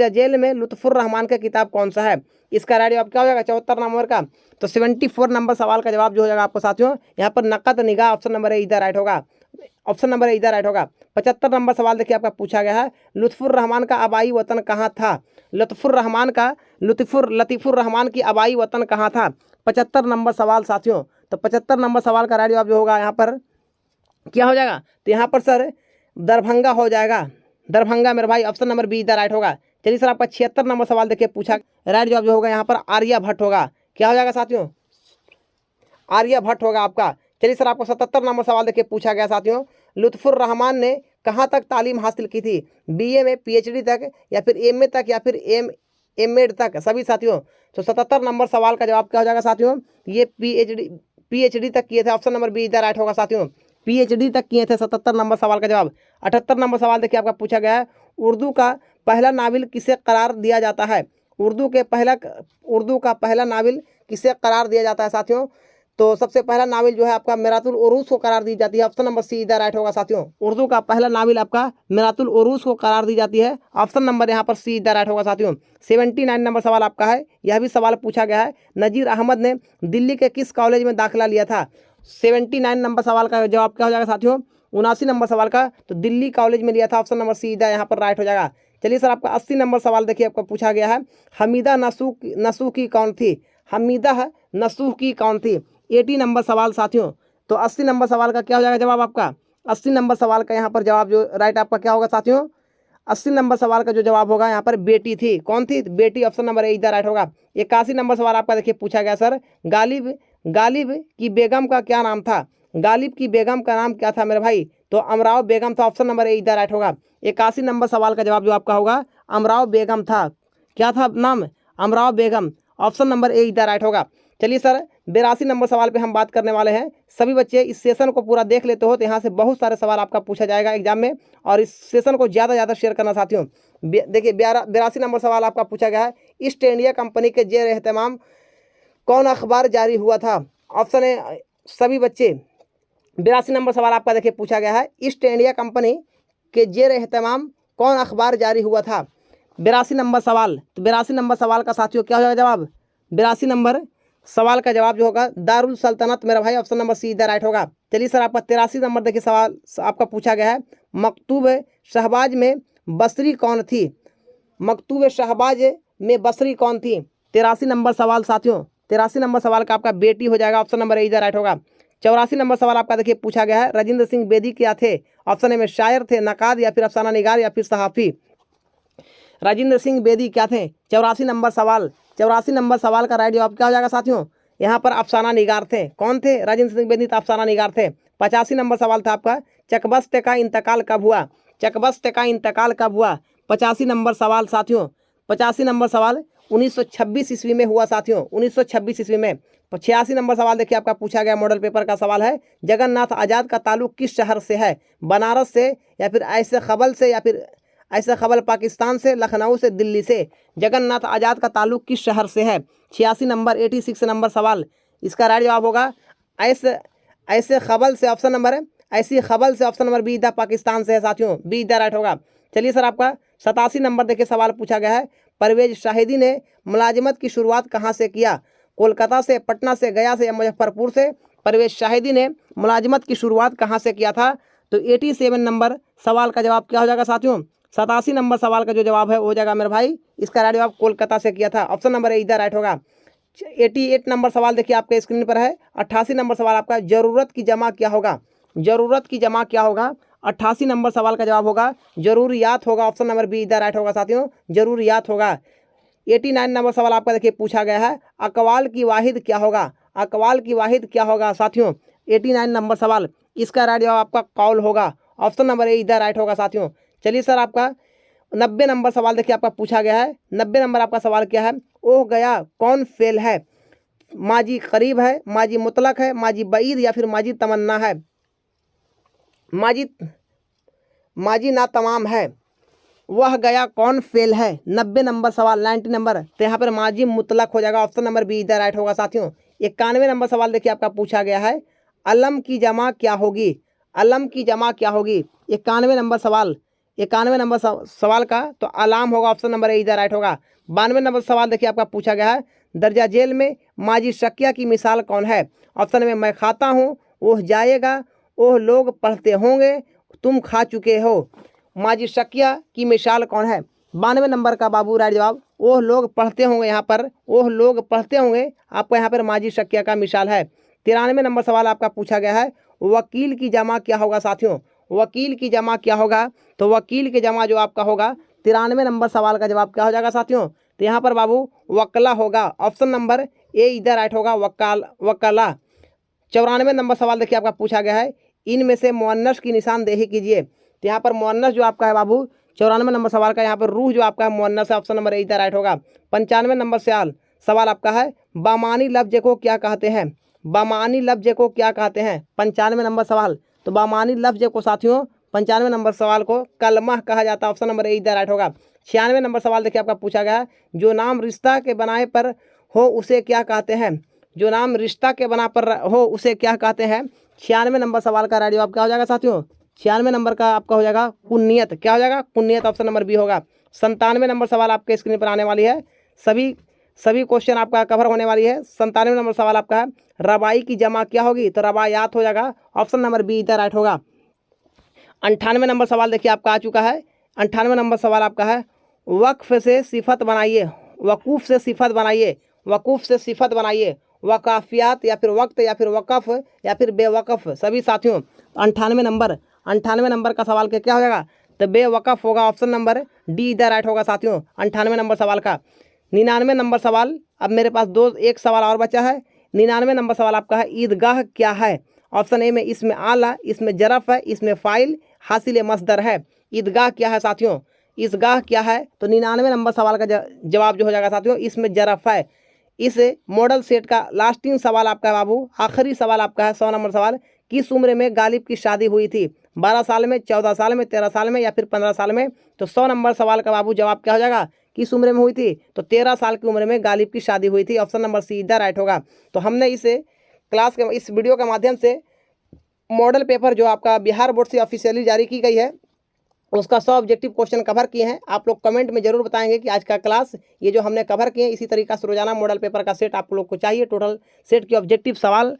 Speaker 1: जेल में लुत्फुर रहमान का किताब कौन सा है? इसका राइट जवाब क्या हो जाएगा 74 नंबर का? तो 74 नंबर सवाल का जवाब जो हो जाएगा आपको साथियों, यहाँ पर नक़द निगाह। ऑप्शन नंबर ए इधर राइट होगा। ऑप्शन नंबर ए इधर राइट होगा। 75 नंबर सवाल देखिए आपका पूछा गया है, लुत्फुर रहमान का आबाई वतन कहाँ था? लुत्फुर रहमान की आबाई वतन कहाँ था? 75 नंबर सवाल साथियों। तो 75 नंबर सवाल का राइट जवाब जो होगा यहाँ पर क्या हो जाएगा? तो यहाँ पर सर दरभंगा हो जाएगा, दरभंगा मेरे भाई। ऑप्शन नंबर बी इधर राइट होगा। चलिए सर, आपका 76 नंबर सवाल देखिए पूछा, राइट जवाब जो होगा यहाँ पर आर्यभट्ट होगा। क्या हो जाएगा साथियों? आर्यभट्ट होगा आपका। चलिए सर, आपको 77 नंबर सवाल देखिए पूछा गया साथियों, लुत्फुर रहमान ने कहाँ तक तालीम हासिल की थी? बीए में, पीएचडी तक, या फिर एमए तक, या फिर एमएड तक? सभी साथियों। तो 77 नंबर सवाल का जवाब क्या हो जाएगा साथियों? ये पीएचडी तक किए थे। ऑप्शन नंबर बी इधर राइट होगा साथियों। पीएचडी तक किए थे। 77 नंबर सवाल का जवाब। 78 नंबर सवाल देखिए आपका पूछा गया है, उर्दू का पहला नावल किसे करार दिया जाता है? उर्दू का पहला नावल किसे करार दिया जाता है साथियों? तो सबसे पहला नावल जो है आपका मिरातुल उरूस को करार दी जाती है। ऑप्शन नंबर सी इधर राइट होगा साथियों। उर्दू का पहला नावल आपका मिरातुल उरूस को करार दी जाती है। ऑप्शन नंबर यहाँ पर सी इधर राइट होगा साथियों। 79 नंबर सवाल आपका है, यह भी सवाल पूछा गया है, नजीर अहमद ने दिल्ली के किस कॉलेज में दाखिला लिया था? 79 नंबर सवाल का जवाब क्या हो जाएगा साथियों? 79 नंबर सवाल का तो दिल्ली कॉलेज में लिया था। ऑप्शन नंबर सी इधर यहाँ पर राइट हो जाएगा। चलिए सर, आपका 80 नंबर सवाल देखिए आपका पूछा गया है, हमीदा नसूखी कौन थी? हमीदा नसूखी कौन थी? 80 नंबर सवाल साथियों। तो 80 नंबर सवाल का क्या हो जाएगा जवाब आपका? 80 नंबर सवाल का यहाँ पर जवाब जो राइट आपका क्या होगा साथियों? 80 नंबर सवाल का जो जवाब होगा यहाँ पर बेटी थी। कौन थी? बेटी। ऑप्शन नंबर ए इधर राइट होगा। 81 नंबर सवाल आपका देखिए पूछा गया सर, गालिब की बेगम का क्या नाम था? गालिब की बेगम का नाम क्या था मेरे भाई? तो अमराव बेगम था। ऑप्शन नंबर ए इधर राइट होगा। 81 नंबर सवाल का जवाब जो आपका होगा अमराव बेगम था। क्या था नाम? अमराव बेगम। ऑप्शन नंबर ए इधर राइट होगा। चलिए सर, 82 नंबर सवाल पे हम बात करने वाले हैं। सभी बच्चे इस सेशन को पूरा देख लेते हो तो यहाँ से बहुत सारे सवाल आपका पूछा जाएगा एग्जाम में, और इस सेशन को ज़्यादा शेयर करना साथियों। देखिए 82 नंबर सवाल आपका पूछा गया है, ईस्ट इंडिया कंपनी के जेर एहतमाम कौन अखबार जारी हुआ था? ऑप्शन है सभी बच्चे। 82 नंबर सवाल आपका देखिए पूछा गया है, ईस्ट इंडिया कंपनी के जेर एहतमाम कौन अखबार जारी हुआ था? 82 नंबर सवाल। तो 82 नंबर सवाल का साथियों क्या हो जाएगा जवाब? 82 नंबर सवाल का जवाब जो होगा दारुल सल्तनत मेरा भाई। ऑप्शन नंबर सी इधर राइट होगा। चलिए सर, आपका 83 नंबर देखिए सवाल आपका पूछा गया है, मकतूब शहबाज में बसरी कौन थी? मकतूब शहबाज में बसरी कौन थी? 83 नंबर सवाल साथियों। 83 नंबर सवाल का आपका बेटी हो जाएगा। ऑप्शन नंबर ए इधर राइट होगा। 84 नंबर सवाल आपका देखिए पूछा गया है, राजेंद्र सिंह बेदी क्या थे? ऑप्शन ए में शायर थे, नकाद, या फिर अफसाना निगार, या फिर सहाफ़ी? राजेंद्र सिंह बेदी क्या थे? 84 नंबर सवाल। 84 नंबर सवाल का राइट जवाब क्या हो जाएगा साथियों? यहाँ पर अफसाना निगार थे। कौन थे? राजेंद्र सिंह बेदी तो अफसाना निगार थे। 85 नंबर सवाल था आपका, चकबस्ते का इंतकाल कब हुआ? चकबस्त का इंतकाल कब हुआ? 85 नंबर सवाल साथियों, 85 नंबर सवाल 1926 ईस्वी में हुआ साथियों, 1926 ईस्वी में। 86 नंबर सवाल देखिए आपका पूछा गया मॉडल पेपर का सवाल है, जगन्नाथ आज़ाद का ताल्लुक किस शहर से है? बनारस से या फिर ऐसे खबल से या फिर ऐसे खबल पाकिस्तान से, लखनऊ से, दिल्ली से? जगन्नाथ आज़ाद का ताल्लुक किस शहर से है? 86 नंबर 86 नंबर सवाल, इसका राइट जवाब होगा ऐसे ऐसे खबल से, ऑप्शन नंबर है ऐसी खबल से, option number B the Pakistan से है साथियों, बी द राइट होगा। चलिए सर आपका 87 नंबर देखिए सवाल पूछा गया है, परवेज शाहिदी ने मुलाजिमत की शुरुआत कहाँ से किया? कोलकाता से, पटना से, गया से या मुजफ्फरपुर से? परवेज शाहिदी ने मुलाजिमत की शुरुआत कहाँ से किया था? तो 87 नंबर सवाल का जवाब क्या हो जाएगा साथियों? 87 नंबर सवाल का जो जवाब है हो जाएगा मेरे भाई, इसका राइट जवाब कोलकाता से किया था, ऑप्शन नंबर ए इधर राइट होगा। 88 नंबर सवाल देखिए आपके स्क्रीन पर है। 88 नंबर सवाल आपका, जरूरत की जमा क्या होगा? जरूरत की जमा क्या होगा? 88 नंबर सवाल का जवाब होगा जरूरियात होगा, ऑप्शन नंबर बी इधर राइट होगा साथियों, जरूरियात होगा। 89 नंबर सवाल आपका देखिए पूछा गया है, अकवाल की वाहिद क्या होगा? अकवाल की वाहिद क्या होगा साथियों? 89 नंबर सवाल, इसका राइट जवाब आपका कौल होगा, ऑप्शन नंबर ए इधर राइट होगा साथियों। चलिए सर आपका 90 नंबर सवाल देखिए आपका पूछा गया है। 90 नंबर आपका सवाल क्या है? ओह गया कौन फेल है? माजी करीब है, माजी मुतलक है, माजी बईद या फिर माजी तमन्ना है? माजी ना तमाम है। वह गया कौन फेल है? 90 नंबर सवाल, 90 नंबर, तो यहाँ पर माजी मुतलक हो जाएगा, ऑप्शन नंबर बी इधर राइट होगा साथियों। 91 नंबर सवाल देखिए आपका पूछा गया है, अलम की जमा क्या होगी? अलम की जमा क्या होगी? 91 नंबर सवाल, 91 नंबर सवाल का तो अलाम होगा, ऑप्शन नंबर ए इधर राइट होगा। 92 नंबर सवाल देखिए आपका पूछा गया है, दर्जा जेल में माजी शकिया की मिसाल कौन है? ऑप्शन में मैं खाता हूँ, ओह जाएगा, ओह लोग पढ़ते होंगे, तुम खा चुके हो। माजी शकिया की मिसाल कौन है? 92 नंबर का बाबू राइट जवाब, ओह लोग पढ़ते होंगे, यहाँ पर ओह लोग पढ़ते होंगे आपको यहाँ पर माजी शकिया का मिसाल है। 93 नंबर सवाल आपका पूछा गया है, वकील की जमा क्या होगा साथियों? वकील की जमा क्या होगा? तो वकील की जमा जो आपका होगा 93 नंबर सवाल का जवाब क्या हो जाएगा साथियों? तो यहाँ पर बाबू वकला होगा, ऑप्शन नंबर ए इधर राइट होगा, वकला। 94 नंबर सवाल देखिए आपका पूछा गया है, इनमें से मुअन्नस की निशानदेही कीजिए। तो यहाँ पर मुअन्नस जो आपका है बाबू 94 नंबर सवाल का, यहाँ पर रूह जो आपका है मुअन्नस है, ऑप्शन नंबर ए इधर राइट होगा। 95 नंबर सवाल आपका है, बामानी लफ्ज को क्या कहते हैं? बामानी लफ्ज को क्या कहते हैं? 95 नंबर सवाल, तो बामानी लफ्ज को साथियों 95 नंबर सवाल को कलमा कहा जाता है, ऑप्शन नंबर ए इधर राइट होगा। 96 नंबर सवाल देखिए आपका पूछा गया है, जो नाम रिश्ता के बनाए पर हो उसे क्या कहते हैं? जो नाम रिश्ता के बना पर हो उसे क्या कहते हैं? 96 नंबर सवाल का राइट जवाब क्या हो जाएगा साथियों? 96 नंबर का आपका हो जाएगा कुन्नियत, क्या हो जाएगा? कुन्नियत, ऑप्शन नंबर बी होगा। 97 नंबर सवाल आपके स्क्रीन पर आने वाली है, सभी क्वेश्चन आपका कवर होने वाली है। 97 नंबर सवाल आपका है, रबाई की जमा क्या होगी? तो रबायात हो जाएगा, ऑप्शन नंबर बी इधर राइट होगा। 98 नंबर सवाल देखिए आपका आ चुका है। 98 नंबर सवाल आपका है, वक्फ से सिफत बनाइए, वकूफ़ से सिफत बनाइए, वकूफ़ से सिफत बनाइए, वकाफियात या फिर वक्त या फिर वक़फ़ या फिर बेवक़फ़ सभी साथियों। 98 नंबर का सवाल क्या हो जाएगा? तो बेवक़फ़ होगा, ऑप्शन नंबर डी इधर राइट होगा साथियों 98 नंबर सवाल का। 99 नंबर सवाल, अब मेरे पास एक सवाल और बचा है। 99 नंबर सवाल आपका है, ईदगाह क्या है? ऑप्शन ए में इसमें आला, इसमें जरफ है, इसमें फ़ाइल, हासिल मसदर है। ईदगाह क्या है साथियों? ईदगाह क्या है? तो 99 नंबर सवाल का जवाब जो हो जाएगा साथियों, इसमें जरफ है। इस मॉडल सेट का लास्टिंग सवाल आपका है बाबू, आखिरी सवाल आपका है 100 नंबर सवाल, किस उम्र में गालिब की शादी हुई थी? 12 साल में, 14 साल में, 13 साल में या फिर 15 साल में? तो 100 नंबर सवाल का बाबू जवाब क्या हो जाएगा? किस उम्र में हुई थी? तो 13 साल की उम्र में गालिब की शादी हुई थी, ऑप्शन नंबर सी इधर राइट होगा। तो हमने इस वीडियो के माध्यम से मॉडल पेपर जो आपका बिहार बोर्ड से ऑफिशियली जारी की गई है उसका 100 ऑब्जेक्टिव क्वेश्चन कवर किए हैं। आप लोग कमेंट में जरूर बताएंगे कि आज का क्लास ये जो हमने कवर किए, इसी तरीका से रोजाना मॉडल पेपर का सेट आप लोग को चाहिए, टोटल सेट की ऑब्जेक्टिव सवाल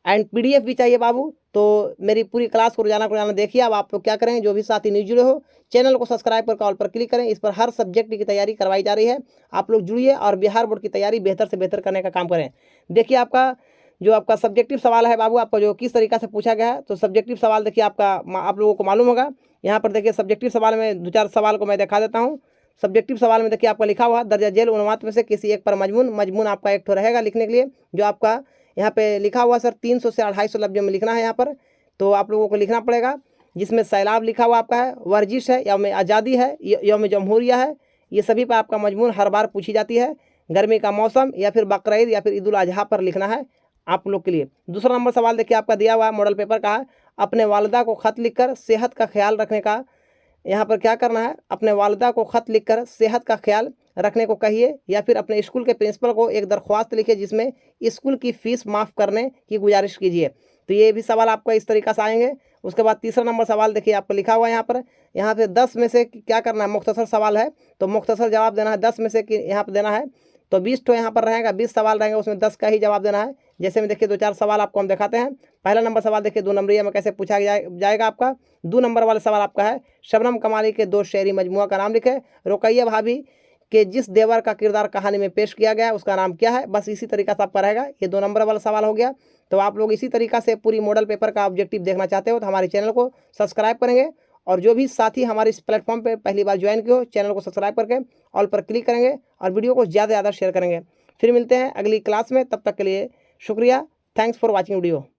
Speaker 1: एंड PDF भी चाहिए बाबू। तो मेरी पूरी क्लास को रोजाना देखिए। अब आप लोग क्या करें, जो भी साथी नहीं जुड़े हो चैनल को सब्सक्राइब कर कॉल पर क्लिक करें, इस पर हर सब्जेक्ट की तैयारी करवाई जा रही है। आप लोग जुड़िए और बिहार बोर्ड की तैयारी बेहतर से बेहतर करने का काम करें। देखिए आपका जो आपका सब्जेक्टिव सवाल है बाबू, आपका जो किस तरीका से पूछा गया है, तो सब्जेक्टिव सवाल देखिए आपका आप लोगों को मालूम होगा। यहाँ पर देखिए सब्जेक्टिव सवाल में 2-4 सवाल को मैं दिखा देता हूँ। सब्जेक्टिव सवाल में देखिए आपका लिखा हुआ दर्जा जेल उन्माद में से किसी एक पर मजमून आपका एक ठो रहेगा लिखने के लिए, जो आपका यहाँ पे लिखा हुआ सर 300 से 250 लफ्ज़ में लिखना है यहाँ पर, तो आप लोगों को लिखना पड़ेगा। जिसमें सैलाब लिखा हुआ आपका है, वर्जिश है, यौम आज़ादी है, यौम जमहूरिया है, ये सभी पर आपका मजमून हर बार पूछी जाती है। गर्मी का मौसम या फिर बकरीद या फिर ईद उल अजहा पर लिखना है आप लोग के लिए। दूसरा नंबर सवाल देखिए आपका दिया हुआ है, मॉडल पेपर का है, अपने वालिदा को ख़त लिखकर सेहत का ख्याल रखने का यहाँ पर क्या करना है, अपने वालिदा को ख़त लिखकर सेहत का ख्याल रखने को कहिए या फिर अपने स्कूल के प्रिंसिपल को एक दरख्वास्त लिखिए जिसमें स्कूल की फ़ीस माफ़ करने की गुजारिश कीजिए। तो ये भी सवाल आपका इस तरीक़ा से आएंगे। उसके बाद तीसरा नंबर सवाल देखिए आपको लिखा हुआ है यहाँ पे 10 में से क्या करना है, मुख्तसर सवाल है तो मुख्तसर जवाब देना है। 10 में से कि यहाँ पर देना है तो 20 तो यहाँ पर रहेगा, 20 सवाल रहेंगे, उसमें 10 का ही जवाब देना है। जैसे में देखिए 2-4 सवाल आपको हम दिखाते हैं। पहला नंबर सवाल देखिए 2 नंबरिया में कैसे पूछा जाएगा आपका। 2 नंबर वाला सवाल आपका है, शबनम कमाली के 2 शेरी मजमुआ का नाम लिखे। रुकैया भाभी के जिस देवर का किरदार कहानी में पेश किया गया उसका नाम क्या है। बस इसी तरीका से आपका रहेगा। ये 2 नंबर वाला सवाल हो गया। तो आप लोग इसी तरीका से पूरी मॉडल पेपर का ऑब्जेक्टिव देखना चाहते हो तो हमारे चैनल को सब्सक्राइब करेंगे, और जो भी साथी हमारे इस प्लेटफॉर्म पे पहली बार ज्वाइन किए हो चैनल को सब्सक्राइब करके ऑल पर क्लिक करेंगे और वीडियो को ज़्यादा से ज़्यादा शेयर करेंगे। फिर मिलते हैं अगली क्लास में, तब तक के लिए शुक्रिया। Thanks for watching video.